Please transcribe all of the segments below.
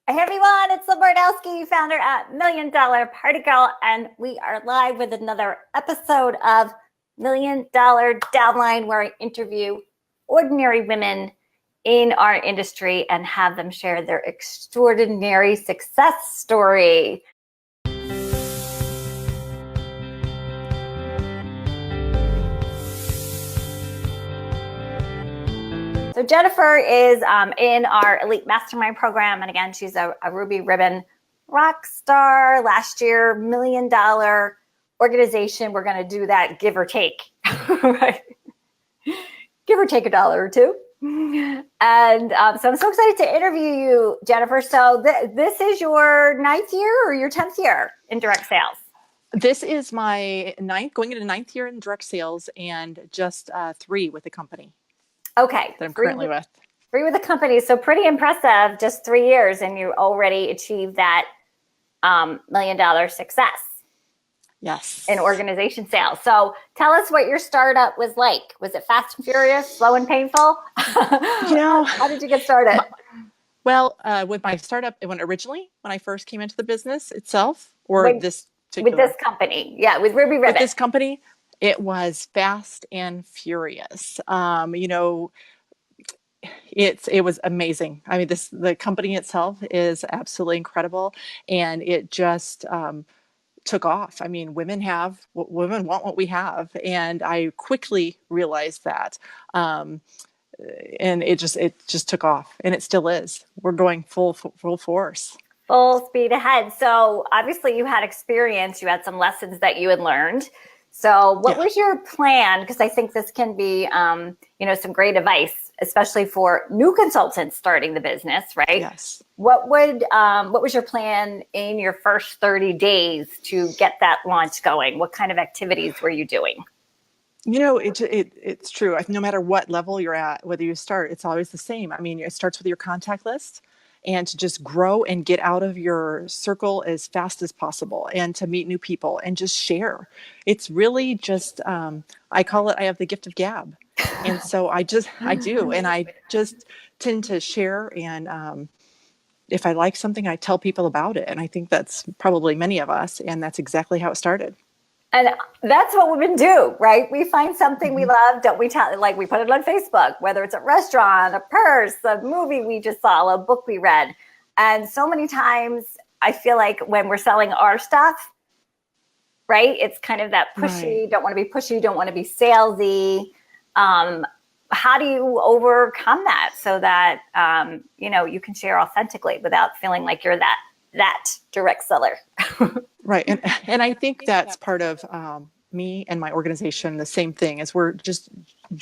Hey everyone, it's Bardowski, founder at Million Dollar Party Girl, and we are live with another episode of Million Dollar Downline, where I interview ordinary women in our industry and have them share their extraordinary success story. So Jennifer is in our Elite Mastermind program. And again, she's a Ruby Ribbon rock star. Last year, $1 million organization. We're going to do that give or take, right? Give or take $1 or $2. And so I'm so excited to interview you, Jennifer. So this is your 9th year or your 10th year in direct sales? This is my going into 9th year in direct sales and just 3 with the company. Okay. That I'm currently with. 3 with the company. So pretty impressive, just 3 years, and you already achieved that $1 million success. Yes. In organization sales. So tell us what your startup was like. Was it fast and furious, slow and painful? How did you get started? Well, with my startup, when I first came into the business itself, or with this company. Yeah, with Ruby Ribbon. With this company, it was fast and furious. It was amazing. I mean, the company itself is absolutely incredible, and it just took off. I mean, women want what we have, and I quickly realized that. And it just took off, and it still is. We're going full force. Full speed ahead. So obviously you had experience, you had some lessons that you had learned. So what was your plan? Because I think this can be, some great advice, especially for new consultants starting the business, right? Yes. What was your plan in your first 30 days to get that launch going? What kind of activities were you doing? It's true. No matter what level you're at, whether you start, it's always the same. I mean, it starts with your contact list, and to just grow and get out of your circle as fast as possible, and to meet new people and just share. It's really just, I call it, I have the gift of gab. And so I do. And I just tend to share. And if I like something, I tell people about it. And I think that's probably many of us. And that's exactly how it started. And that's what women do, right? We find something we love, don't we tell, like we put it on Facebook, whether it's a restaurant, a purse, a movie we just saw, a book we read. And so many times I feel like when we're selling our stuff, right, it's kind of that pushy, right. Don't want to be pushy, don't want to be salesy. How do you overcome that so that, you can share authentically without feeling like you're that direct seller? Right. And I think that's part of me and my organization. The same thing is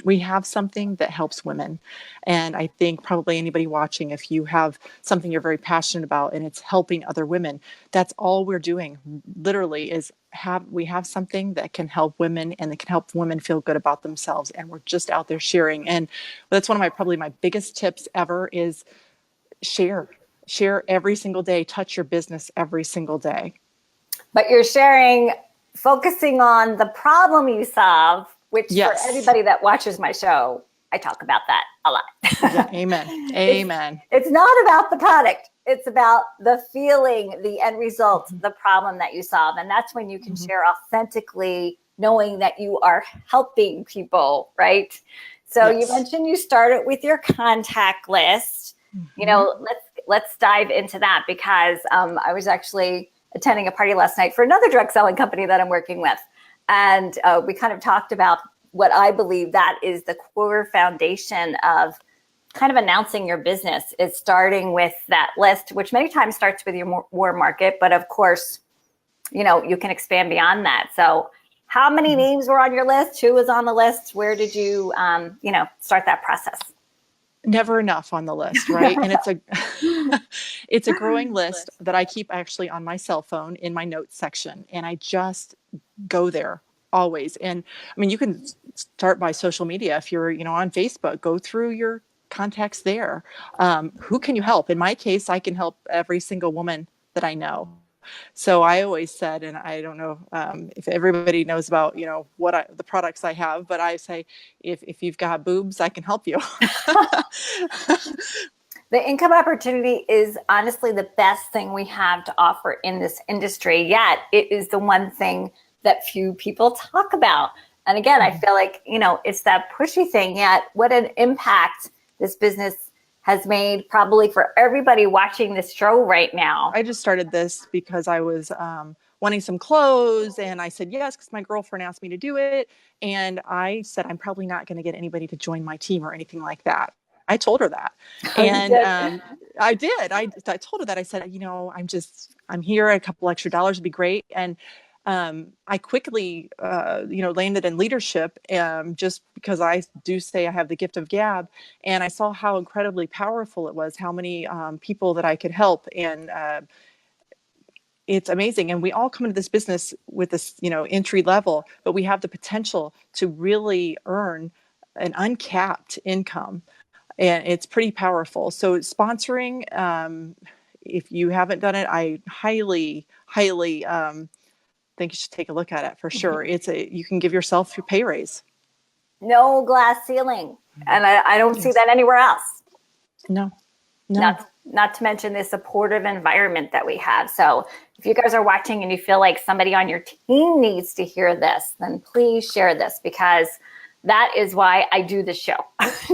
we have something that helps women. And I think probably anybody watching, if you have something you're very passionate about and it's helping other women, that's all we're doing literally is we have something that can help women and that can help women feel good about themselves. And we're just out there sharing. And that's one of probably my biggest tips ever is share every single day, touch your business every single day. But you're sharing, focusing on the problem you solve, which for everybody that watches my show, I talk about that a lot. Yeah, amen. Amen. It's not about the product. It's about the feeling, the end result, the problem that you solve. And that's when you can share authentically, knowing that you are helping people, right? So you mentioned you started with your contact list. Let's dive into that, because I was actually attending a party last night for another direct selling company that I'm working with. And we kind of talked about what I believe that is the core foundation of kind of announcing your business, is starting with that list, which many times starts with your warm market. But of course, you can expand beyond that. So how many names were on your list? Who was on the list? Where did you, start that process? Never enough on the list, right? And it's a growing list that I keep actually on my cell phone in my notes section, and I just go there always. And I mean, you can start by social media. If you're, on Facebook, go through your contacts there. Who can you help? In my case, I can help every single woman that I know. So I always said, and I don't know if everybody knows about, the products I have, but I say, if you've got boobs, I can help you. The income opportunity is honestly the best thing we have to offer in this industry, yet it is the one thing that few people talk about. And again, I feel like, it's that pushy thing, yet what an impact this business has made probably for everybody watching this show right now. I just started this because I was wanting some clothes, and I said yes because my girlfriend asked me to do it. And I said, I'm probably not going to get anybody to join my team or anything like that. I told her that. Oh, you And did? I did. I told her that. I said, I'm here. A couple extra dollars would be great. And I quickly, landed in leadership just because I do say I have the gift of gab. And I saw how incredibly powerful it was, how many people that I could help. And it's amazing. And we all come into this business with this, entry level, but we have the potential to really earn an uncapped income. And it's pretty powerful. So sponsoring, if you haven't done it, I highly, highly think you should take a look at it for sure. You can give yourself your pay raise. No glass ceiling. And I don't see Yes. that anywhere else. No. Not to mention the supportive environment that we have. So if you guys are watching and you feel like somebody on your team needs to hear this, then please share this, because that is why I do the show,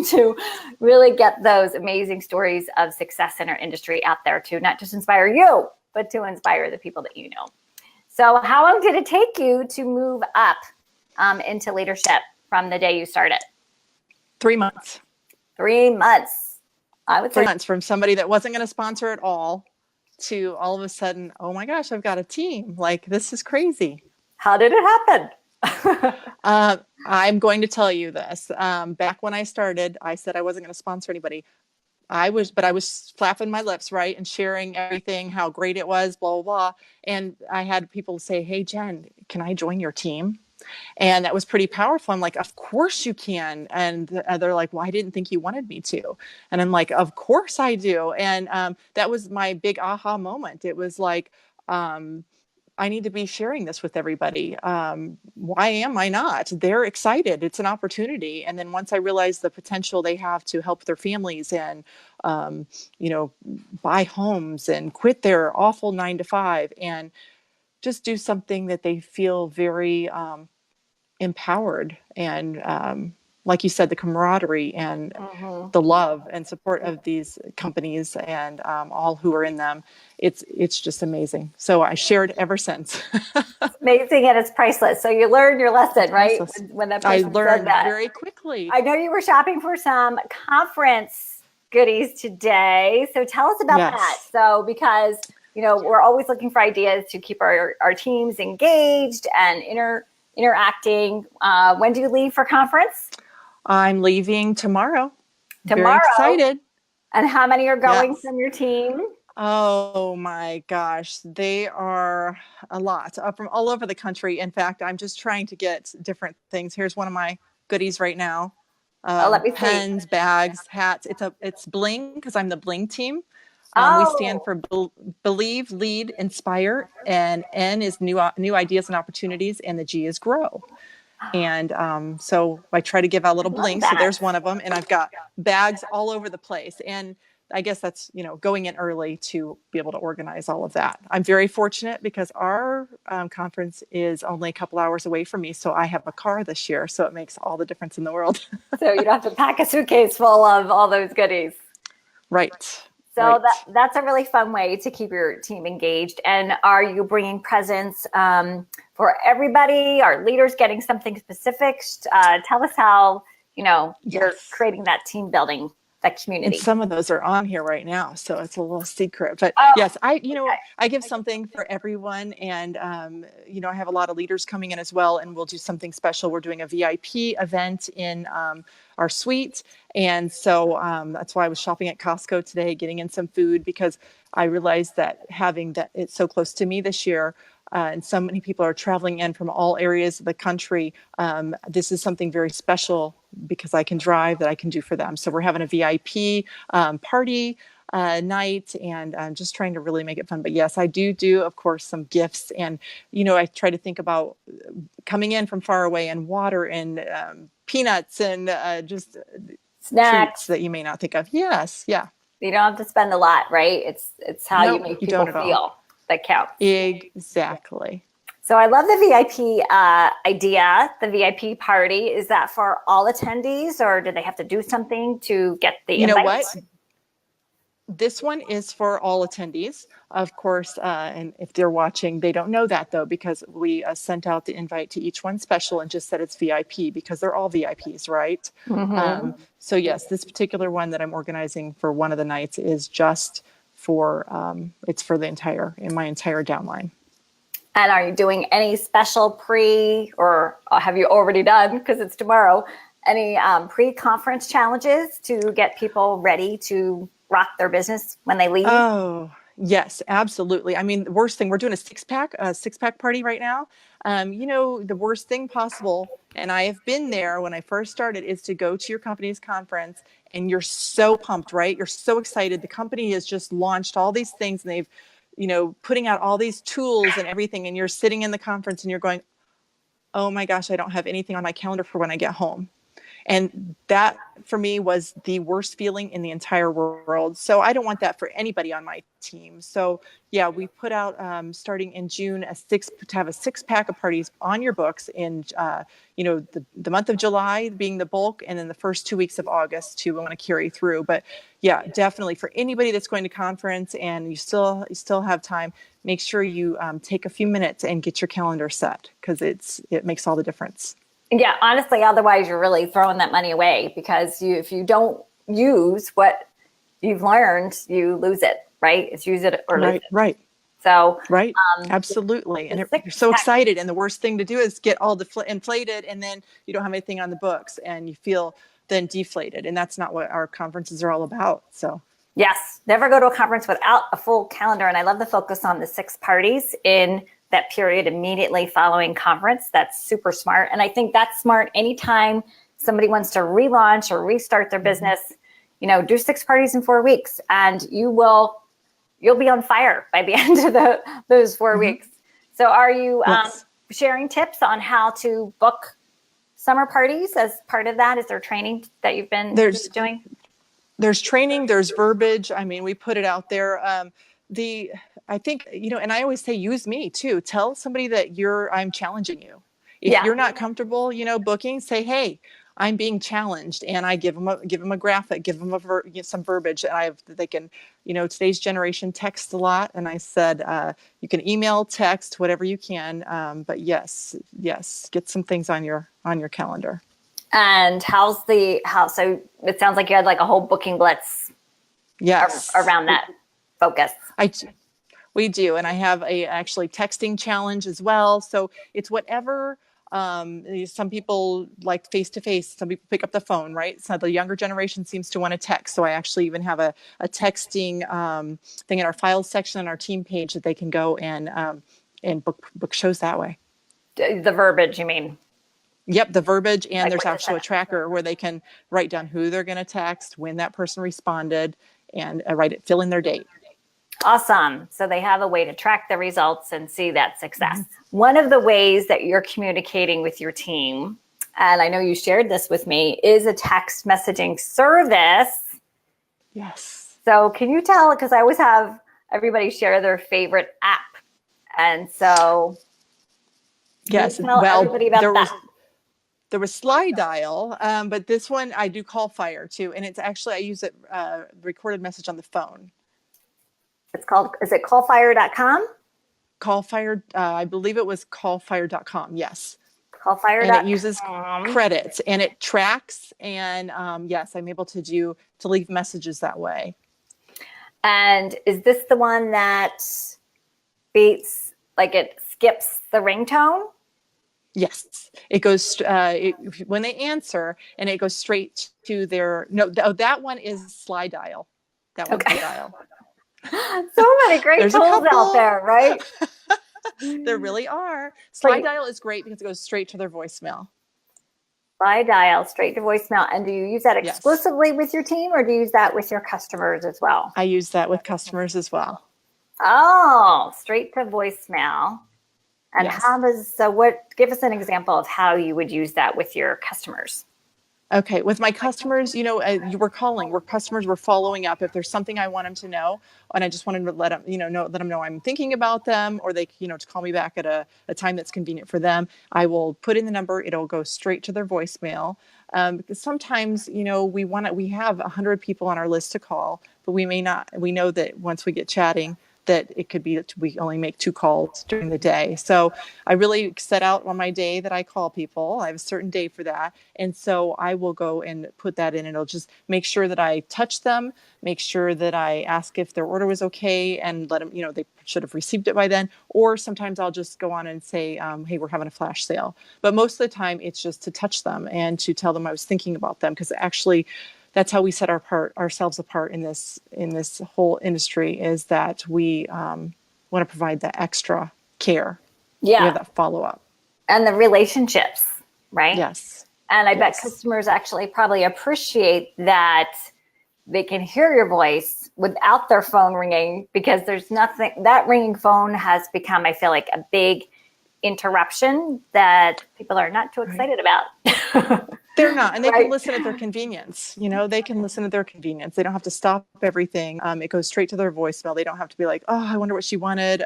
to really get those amazing stories of success in our industry out there, to not just inspire you, but to inspire the people that you know. So how long did it take you to move up into leadership from the day you started? 3 months. 3 months. I would say 3 months, from somebody that wasn't going to sponsor at all to all of a sudden, oh my gosh, I've got a team. Like, this is crazy. How did it happen? I'm going to tell you this. Back when I started, I said I wasn't going to sponsor anybody. But I was flapping my lips, right? And sharing everything, how great it was, blah, blah, blah. And I had people say, hey, Jen, can I join your team? And that was pretty powerful. I'm like, of course you can. And they're like, well, I didn't think you wanted me to. And I'm like, of course I do. And that was my big aha moment. It was like, I need to be sharing this with everybody. Why am I not? They're excited. It's an opportunity. And then once I realized the potential they have to help their families and, buy homes and quit their awful 9-to-5 and just do something that they feel very empowered. And like you said, the camaraderie and the love and support of these companies and all who are in them, it's just amazing. So I shared ever since. It's amazing, and it's priceless. So you learned your lesson, right? Priceless. When that I person learned said that. very quickly. I know you were shopping for some conference goodies today. So tell us about that. So because, we're always looking for ideas to keep our teams engaged and interacting. When do you leave for conference? I'm leaving tomorrow. Tomorrow. Very excited. And how many are going from your team? Oh my gosh, they are a lot from all over the country. In fact, I'm just trying to get different things. Here's one of my goodies right now. Let me Pens, see. bags, hats. It's bling because I'm the bling team. Oh. We stand for believe, lead, inspire, and N is new ideas and opportunities, and the G is grow. And so I try to give out little bling. So there's one of them, and I've got bags all over the place. And I guess that's, going in early to be able to organize all of that. I'm very fortunate because our conference is only a couple hours away from me. So I have a car this year. So it makes all the difference in the world. So you don't have to pack a suitcase full of all those goodies. Right. So that's a really fun way to keep your team engaged. And are you bringing presents for everybody? Are leaders getting something specific? Tell us how, you're creating that team building, that community. And some of those are on here right now, so it's a little secret. But yes, I give something for everyone, and I have a lot of leaders coming in as well, and we'll do something special. We're doing a VIP event in our suite, and so that's why I was shopping at Costco today, getting in some food, because I realized that having that it's so close to me this year. And so many people are traveling in from all areas of the country. This is something very special because I can drive that I can do for them. So we're having a VIP party night, and I'm just trying to really make it fun. But yes, I do, of course, some gifts. And, I try to think about coming in from far away, and water and peanuts and just snacks treats that you may not think of. Yes. Yeah. You don't have to spend a lot, right? It's how you Nope, make you people don't at all. feel that counts. Exactly. So I love the VIP idea, the VIP party. Is that for all attendees, or do they have to do something to get the You know invite? what? This one is for all attendees, of course. And if they're watching, they don't know that though, because we sent out the invite to each one special and just said it's VIP because they're all VIPs, right? Mm-hmm. So yes, this particular one that I'm organizing for one of the nights is just for, it's for in my entire downline. And are you doing any special or have you already done, because it's tomorrow, any pre-conference challenges to get people ready to rock their business when they leave? Oh, yes, absolutely. I mean, the worst thing, we're doing a six pack party right now. The worst thing possible, and I have been there when I first started, is to go to your company's conference and you're so pumped, right? You're so excited. The company has just launched all these things and they've, putting out all these tools and everything. And you're sitting in the conference and you're going, oh my gosh, I don't have anything on my calendar for when I get home. And that for me was the worst feeling in the entire world. So I don't want that for anybody on my team. So yeah, we put out starting in June to have a 6-pack of parties on your books in the month of July being the bulk, and then the first 2 weeks of August too. We want to carry through. But yeah, definitely for anybody that's going to conference and you still have time, make sure you take a few minutes and get your calendar set, because it makes all the difference. Yeah, honestly, otherwise you're really throwing that money away, because if you don't use what you've learned, you lose it, right? It's use it or lose it. Right. So, right. Absolutely. And you're so excited. And the worst thing to do is get all inflated, and then you don't have anything on the books and you feel then deflated. And that's not what our conferences are all about. So yes, never go to a conference without a full calendar. And I love the focus on the 6 parties in that period immediately following conference. That's super smart. And I think that's smart anytime somebody wants to relaunch or restart their business. Do 6 parties in 4 weeks and you'll be on fire by the end of those 4 weeks. So are you sharing tips on how to book summer parties as part of that? Is there training that you've been doing? There's training, there's verbiage. I mean, we put it out there. I think, and I always say, use me too. Tell somebody that I'm challenging you. If you're not comfortable, booking, say, hey, I'm being challenged, and I give them a graphic, give them some verbiage. They can, today's generation texts a lot. And I said, you can email, text, whatever you can. But yes, get some things on your calendar. And so it sounds like you had like a whole booking blitz around that focus. We do. And I have a actually texting challenge as well. So it's whatever. Some people like face-to-face. Some people pick up the phone, right? So the younger generation seems to want to text. So I actually even have a texting thing in our files section on our team page that they can go and book shows that way. The verbiage, you mean? Yep, the verbiage, and there's also a tracker where they can write down who they're going to text, when that person responded, and fill in their date. Awesome. So they have a way to track the results and see that success. One of the ways that you're communicating with your team, and I know you shared this with me, is a text messaging service. Yes. So can you tell, because I always have everybody share their favorite app. And so yes, tell everybody about that. There was Slide Dial, but this one I do Call Fire too. And it's actually, I use it recorded message on the phone. Is it callfire.com? Callfire, I believe it was callfire.com. Yes. Callfire.com. And it uses credits and it tracks. And yes, I'm able to leave messages that way. And is this the one that beats, like it skips the ringtone? Yes, it goes when they answer, and it goes straight to their. No, that one is Slide Dial. That one's Slide Dial. So many great tools out there, right? There really are. Slide Dial is great because it goes straight to their voicemail. Slide Dial straight to voicemail. And do you use that exclusively with your team, or do you use that with your customers as well? I use that with customers as well. Oh, straight to voicemail. And give us an example of how you would use that with your customers. Okay, with my customers, you were calling, we're customers, we're following up. If there's something I want them to know, and I just wanted to let them, let them know I'm thinking about them, or they, to call me back at a time that's convenient for them, I will put in the number. It'll go straight to their voicemail. Because sometimes, we have 100 people on our list to call, but we may not, we know that once we get chatting, that it could be that we only make 2 calls during the day. So I really set out on my day that I call people. I have a certain day for that. And so I will go and put that in. It'll just make sure that I touch them, make sure that I ask if their order was okay, and let them, they should have received it by then. Or sometimes I'll just go on and say, hey, we're having a flash sale. But most of the time it's just to touch them and to tell them I was thinking about them, because actually that's how we set ourselves apart in this whole industry, is that we want to provide that extra care. Yeah. We have that follow-up. And the relationships, right? Yes. And I bet customers actually probably appreciate that they can hear your voice without their phone ringing, because there's nothing, that ringing phone has become, I feel like, a big interruption that people are not too excited about. They're not, and they can listen at their convenience. They can listen at their convenience. They don't have to stop everything. It goes straight to their voicemail. They don't have to be like, oh, I wonder what she wanted,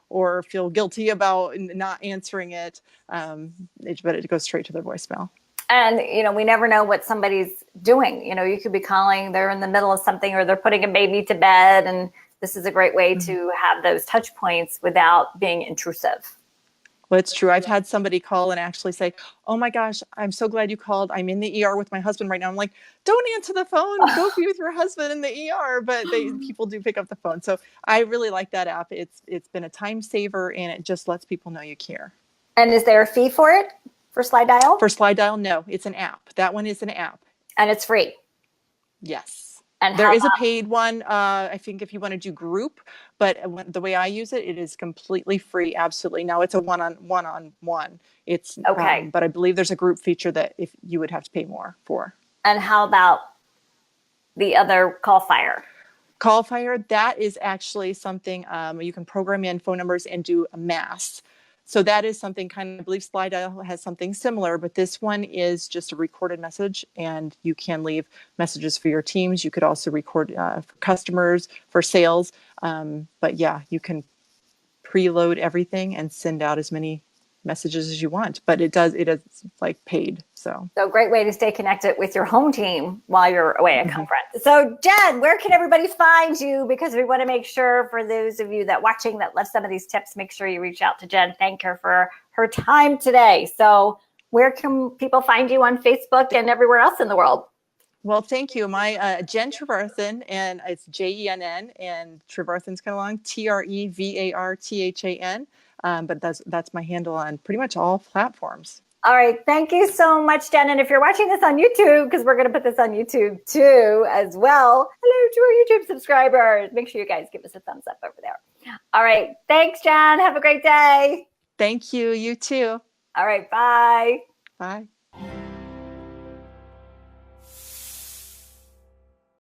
or feel guilty about not answering it. But it goes straight to their voicemail. And, we never know what somebody's doing. You could be calling, they're in the middle of something, or they're putting a baby to bed. And this is a great way to have those touch points without being intrusive. Well, it's true. I've had somebody call and actually say, oh my gosh, I'm so glad you called. I'm in the ER with my husband right now. I'm like, don't answer the phone. Go be with your husband in the ER. But people do pick up the phone. So I really like that app. It's been a time saver, and it just lets people know you care. And is there a fee for it, for Slide Dial? For Slide Dial, no. It's an app. That one is an app. And it's free? Yes. And there is a paid one, I think, if you want to do group, but the way I use it, it is completely free. Absolutely. Now it's a one-on-one. It's okay. But I believe there's a group feature that if you would have to pay more for. And how about the other CallFire? CallFire, that is actually something you can program in phone numbers and do a mass. So that is something I believe Slide Dial has something similar, but this one is just a recorded message, and you can leave messages for your teams. You could also record for customers, for sales. But yeah, you can preload everything and send out as many messages as you want, but it is like paid. So great way to stay connected with your home team while you're away at conference. So Jenn, where can everybody find you? Because we want to make sure, for those of you that watching that love some of these tips, make sure you reach out to Jenn. Thank her for her time today. So where can people find you on Facebook and everywhere else in the world? Well, thank you. My Jenn Trevarthan, and it's Jenn, and Trevarthan's kind of long, Trevarthan. But that's my handle on pretty much all platforms. All right. Thank you so much, Jenn. And if you're watching this on YouTube, because we're going to put this on YouTube too as well, hello to our YouTube subscribers. Make sure you guys give us a thumbs up over there. All right. Thanks, Jenn. Have a great day. Thank you. You too. All right. Bye. Bye.